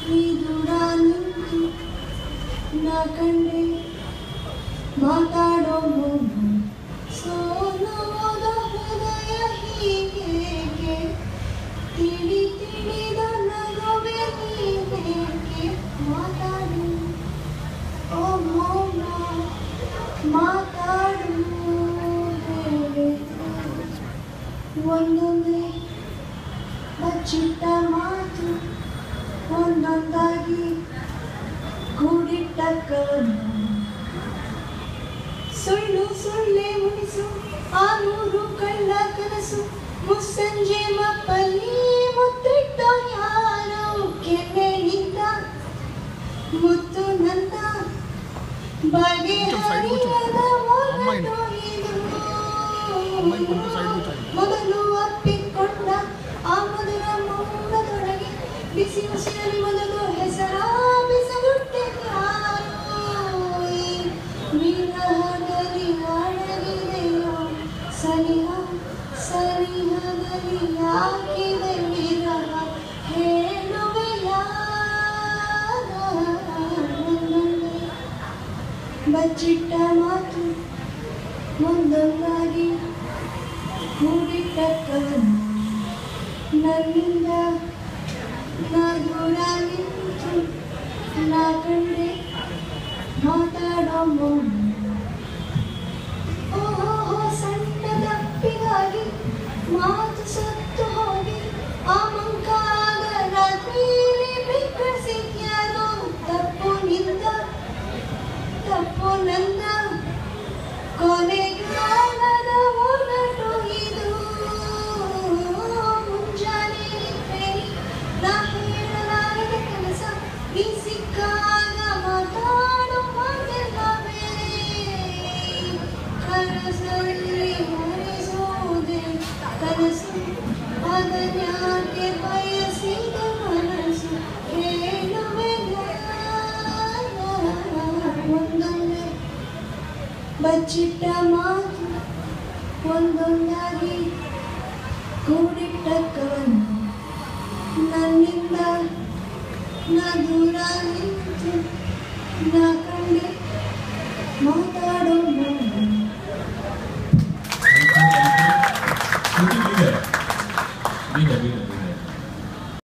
ನೀ ದೂರ ನಿಂತು ನಾ ಕಂಡೆ ಮಾತಾಡೋ ಮುನ್ನು ಸೋಲೋದ ಹೃದಯ ಹೀಗೇಕೆ ತಿಳಿ ತಿಳಿದ ನಗುವೆ ನೀನೇಕೆ ಮಾತಾಡು ಓ ಮೌನ ಮಾತಾಡು ಒಂದೊಂದೇ ಬಚ್ಚಿಟ್ಟ ಮಾತು ಒಂದೊಂದಾಗಿ ಕೂಡಿಟ್ಟ ಕವನ ಸುಳ್ಳು ಸುಳ್ಳೆ ಮುನಿಸು ಆ ನೂರು ಕಳ್ಳ ಕನಸು ಮುಸ್ಸಂಜೆ ಮಪ್ಪಲ್ಲಿ ಮುತ್ತಿಟ್ಟ ಯಾರೋ ಕೆನ್ನೆಯಿಂದ ಮುತ್ತು ನಂದ ಬಗೆಹರಿಯದ ಒಗಟು ಇದು ಮೊದಲು ಅಪ್ಪಿಕೊಂಡ ಆ ಮಧುರ ಮೌನದೊಳಗೆ ಬಿಸಿ ಉಸಿರಲ್ಲಿ ಮೊದಲು ಹೆಸರ ಬಿಸಗುಟ್ಟೆ ಯಾರೋ ವಿರಹದಲ್ಲಿ ಅಡಗಿದೆಯೋ ಸನಿಹ ಸನಿಹದಲ್ಲಿ ಯಾಕಿದೆ ವಿರಹ ಹೇಳುವೆಯ ಬಚ್ಚಿಟ್ಟ ಮಾತು ಒಂದೊಂದಾಗಿ ಕೂಡಿಟ್ಟ ಕವನ ನನ್ನಿಂದ ನಾ ದೂರ ನಿಂತು ನಾ ಕಂಡೆ ಮಾತಾಡೋ ಮೌನ ಓಹೋ ಸಣ್ಣ ತಪ್ಪಿಗಾಗಿ ಮಾತು ಸತ್ತು ಹೋಗಿ ಆ ಮಂಕಾದ ರಾತ್ರಿಯಲ್ಲಿ ಬಿಕ್ಕಳಿಸಿದ್ಯಾರೋ ತಪ್ಪು ನಿಂದ ತಪ್ಪು ನಂದ ಕೊನೆಗಾಲದ ಒಗಟು ಇದು ಮುಂಜಾನೆ ಹೇಳಿ ನಾ ಹೇಳಲಾಗದ ಕೆಲಸ ನೀ ಸಿಕ್ಕಾಗ ಮಾತಾಡೋ ಮಾತೆಲ್ಲ ಬೇರೆ ಕನಸಲ್ಲಿ ಹರಿಸೋದೆ ಕನಸು ಅದನ್ಯಾಕೆ ಬಯಸಿದ ಮನಸ್ಸು ಹೇಳುವೆ ಒಂದೊಂದೇ ಬಚ್ಚಿಟ್ಟ ಮಾತು ಒಂದೊಂದಾಗಿ ಕೂಡಿಟ್ಟ ಕವನ ನನ್ನಿಂದ ನಾ ದೂರ ನಿಂತು